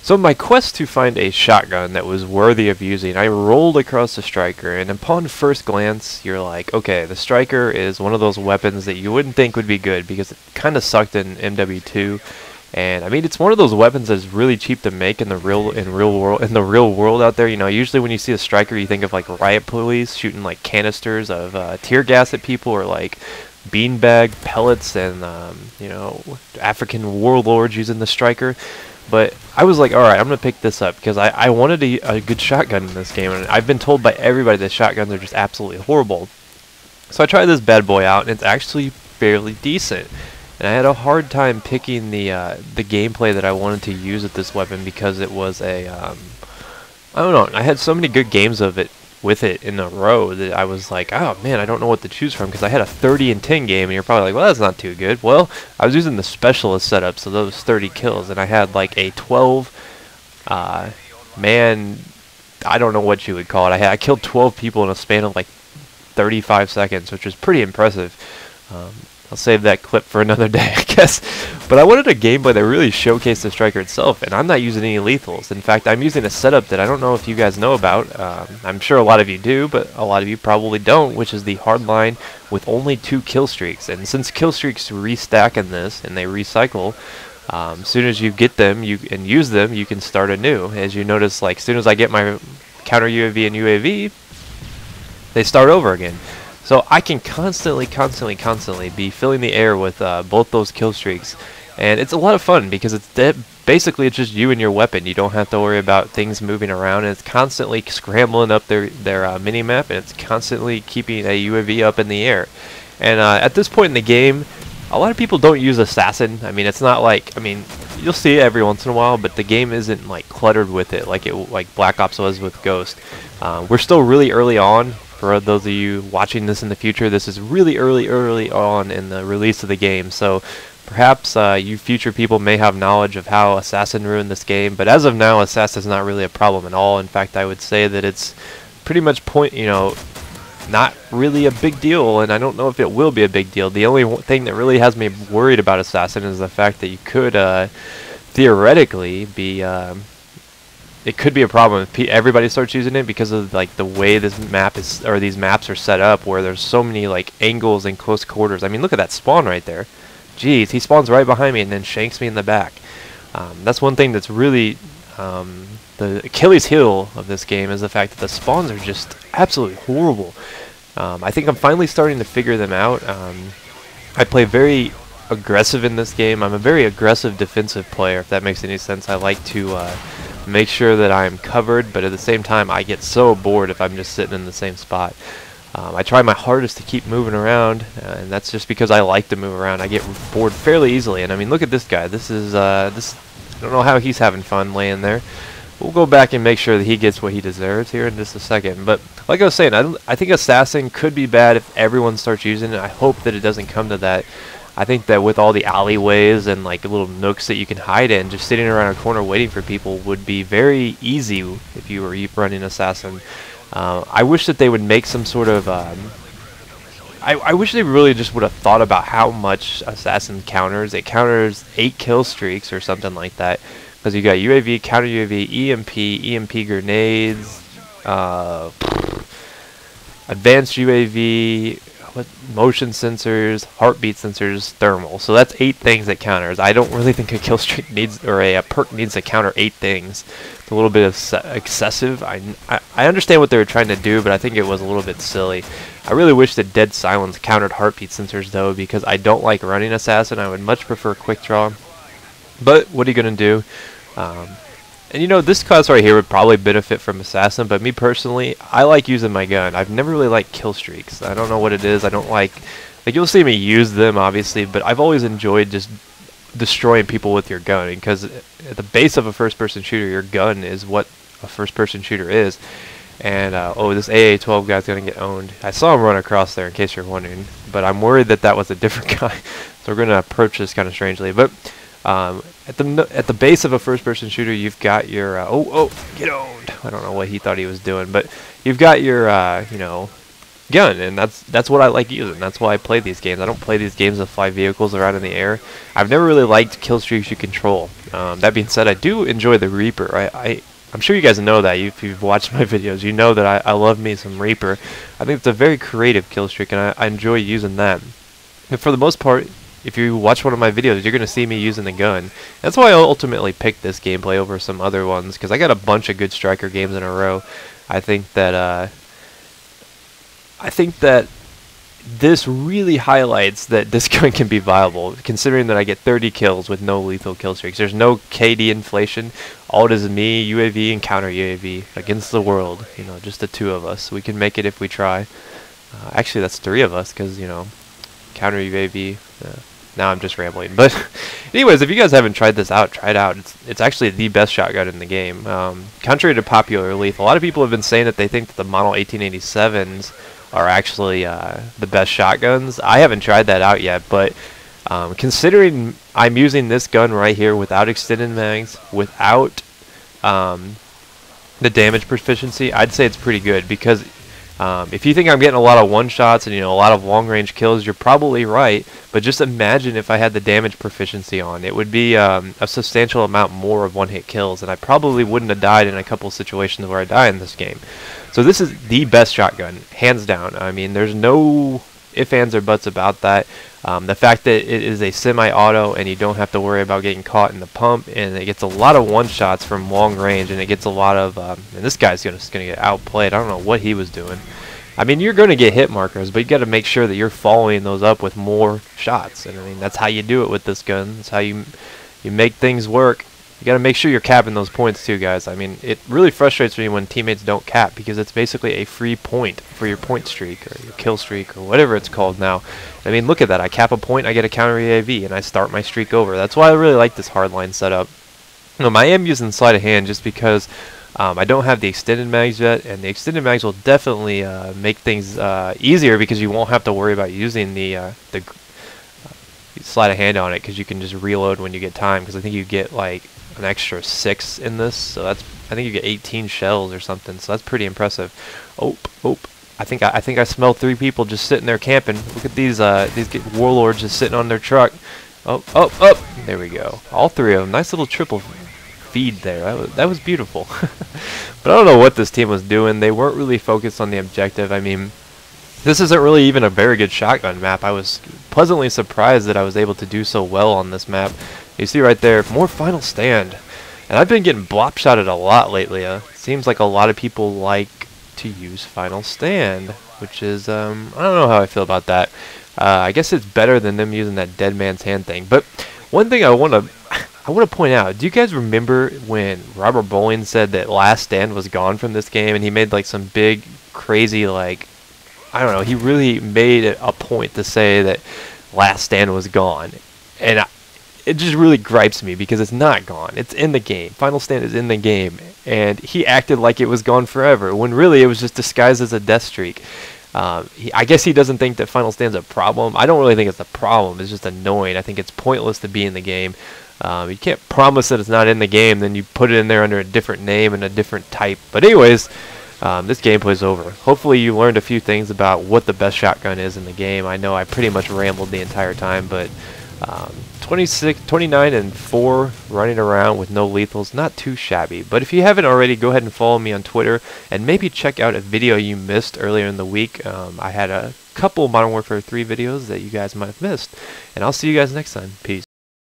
So my quest to find a shotgun that was worthy of using, I rolled across the striker, and upon first glance, you're like, okay, the striker is one of those weapons that you wouldn't think would be good because it kind of sucked in MW2. And I mean, it's one of those weapons that's really cheap to make in the real world out there. You know, usually when you see a striker, you think of like riot police shooting like canisters of tear gas at people, or like beanbag pellets, and you know, African warlords using the striker. But I was like, alright, I'm going to pick this up because I wanted a good shotgun in this game, and I've been told by everybody that shotguns are just absolutely horrible. So I tried this bad boy out, and it's actually fairly decent. And I had a hard time picking the gameplay that I wanted to use with this weapon because it was a, I don't know, I had so many good games of it with it in a row that I was like, oh man, I don't know what to choose from, because I had a 30 and 10 game, and you're probably like, well, that's not too good. Well, I was using the specialist setup, so those 30 kills, and I had like a 12 man, I don't know what you would call it. I killed 12 people in a span of like 35 seconds, which was pretty impressive. I'll save that clip for another day, I guess. But I wanted a gameplay that really showcased the striker itself, and I'm not using any lethals. In fact, I'm using a setup that I don't know if you guys know about. I'm sure a lot of you do, but a lot of you probably don't, which is the hardline with only 2 kill streaks. And since kill streaks restack in this, and they recycle, as soon as you get them and use them, you can start anew. As you notice, like, as soon as I get my counter UAV and UAV, they start over again. So I can constantly be filling the air with both those kill streaks, and it's a lot of fun because basically it's just you and your weapon. You don't have to worry about things moving around, and it's constantly scrambling up their mini-map, and it's constantly keeping a UAV up in the air. And at this point in the game, a lot of people don't use Assassin. I mean, it's not like, I mean, you'll see it every once in a while, but the game isn't like cluttered with it like Black Ops was with Ghost. We're still really early on. For those of you watching this in the future, this is really early on in the release of the game, so perhaps you future people may have knowledge of how Assassin ruined this game, but as of now, Assassin is not really a problem at all. In fact, I would say that it's pretty much not really a big deal, and I don't know if it will be a big deal. The only thing that really has me worried about Assassin is the fact that you could theoretically be it could be a problem if everybody starts using it, because of like the way this map is, or these maps are set up, where there's so many like angles and close quarters. I mean, look at that spawn right there. Jeez, he spawns right behind me and then shanks me in the back. That's one thing that's really the Achilles heel of this game, is the fact that the spawns are just absolutely horrible. I think I'm finally starting to figure them out. I play very aggressive in this game. I'm a very aggressive defensive player, if that makes any sense. I like to make sure that I'm covered, but at the same time I get so bored if I'm just sitting in the same spot. I try my hardest to keep moving around, and that's just because I like to move around. I get bored fairly easily, and I mean, look at this guy. This is I don't know how he's having fun laying there. We'll go back and make sure that he gets what he deserves here in just a second. But like I was saying, I think Assassin could be bad if everyone starts using it. I hope that it doesn't come to that. I think that with all the alleyways and like little nooks that you can hide in, just sitting around a corner waiting for people would be very easy if you were running Assassin. I wish that they would make some sort of I wish they really just would have thought about how much Assassin counters. It counters 8 kill streaks or something like that, because you got UAV, counter UAV, EMP grenades, advanced UAV, motion sensors, heartbeat sensors, thermal. So that's 8 things that counters. I don't really think a kill streak needs, or a perk needs to counter 8 things. It's a little bit excessive. I understand what they were trying to do, but I think it was a little bit silly. I really wish that Dead Silence countered heartbeat sensors though, because I don't like running Assassin. I would much prefer quick draw. But what are you gonna do? And you know, this class right here would probably benefit from Assassin, but me personally, I like using my gun. I've never really liked kill streaks. I don't know what it is. I don't like you'll see me use them obviously, but I've always enjoyed just destroying people with your gun, because at the base of a first-person shooter, your gun is what a first-person shooter is. And oh, this AA-12 guy's gonna get owned. I saw him run across there, in case you're wondering, but I'm worried that that was a different guy. So we're gonna approach this kind of strangely, but at the base of a first-person shooter, you've got your get owned. I don't know what he thought he was doing, but you've got your you know, gun, and that's what I like using. That's why I play these games. I don't play these games to fly vehicles around in the air. I've never really liked kill streaks you control. That being said, I do enjoy the Reaper. I'm sure you guys know that. If you've watched my videos, you know that I love me some Reaper. I think it's a very creative kill streak, and I enjoy using that. And for the most part, if you watch one of my videos, you're going to see me using the gun. That's why I ultimately picked this gameplay over some other ones, because I got a bunch of good striker games in a row. I think that this really highlights that this gun can be viable, considering that I get 30 kills with no lethal kill streaks. There's no KD inflation. All it is me, UAV, and counter UAV against the world. You know, just the two of us. We can make it if we try. Actually, that's three of us, because, you know, counter UAV. Now I'm just rambling. But anyways, if you guys haven't tried this out, try it out. It's actually the best shotgun in the game. Contrary to popular belief, a lot of people have been saying that they think that the Model 1887s are actually the best shotguns. I haven't tried that out yet, but considering I'm using this gun right here without extended mags, without the damage proficiency, I'd say it's pretty good, because if you think I'm getting a lot of one-shots and, you know, a lot of long-range kills, you're probably right. But just imagine if I had the damage proficiency on. It would be a substantial amount more of one-hit kills, and I probably wouldn't have died in a couple situations where I die in this game. So this is the best shotgun, hands down. I mean, there's no ifs, ands, or buts about that. The fact that it is a semi-auto and you don't have to worry about getting caught in the pump, and it gets a lot of one-shots from long range, and it gets a lot of, and this guy's just going to get outplayed. I don't know what he was doing. I mean, you're going to get hit markers, but you got to make sure that you're following those up with more shots. And I mean, that's how you do it with this gun. That's how you make things work. You got to make sure you're capping those points too, guys. I mean, it really frustrates me when teammates don't cap, because it's basically a free point for your point streak or your kill streak or whatever it's called now. I mean, look at that. I cap a point, I get a counter EAV, and I start my streak over. That's why I really like this hardline setup. I am using sleight of hand just because I don't have the extended mags yet, and the extended mags will definitely make things easier, because you won't have to worry about using the sleight of hand on it, because you can just reload when you get time. Because I think you get like an extra 6 in this, so I think you get 18 shells or something. So that's pretty impressive. Oh! I think I smell 3 people just sitting there camping. Look at these warlords just sitting on their truck. Oh! There we go. All 3 of them. Nice little triple feed there. That was beautiful. But I don't know what this team was doing. They weren't really focused on the objective. I mean, this isn't really even a very good shotgun map. I was pleasantly surprised that I was able to do so well on this map. You see right there, more Final Stand. And I've been getting blop shotted a lot lately. Seems like a lot of people like to use Final Stand, which is, I don't know how I feel about that. I guess it's better than them using that dead man's hand thing. But one thing I want to point out, do you guys remember when Robert Bowling said that Last Stand was gone from this game, and he made like some big, crazy, like, I don't know, he really made it a point to say that Last Stand was gone. And it just really gripes me, because it's not gone. It's in the game. Final Stand is in the game. And he acted like it was gone forever, when really it was just disguised as a death streak. I guess he doesn't think that Final Stand's a problem. I don't really think it's a problem. It's just annoying. I think it's pointless to be in the game. You can't promise that it's not in the game, then you put it in there under a different name and a different type. But anyways, this gameplay's over. Hopefully you learned a few things about what the best shotgun is in the game. I know I pretty much rambled the entire time, but 29 and 4 running around with no lethals, not too shabby. But if you haven't already, go ahead and follow me on Twitter, and maybe check out a video you missed earlier in the week. I had a couple Modern Warfare 3 videos that you guys might have missed, and I'll see you guys next time. Peace.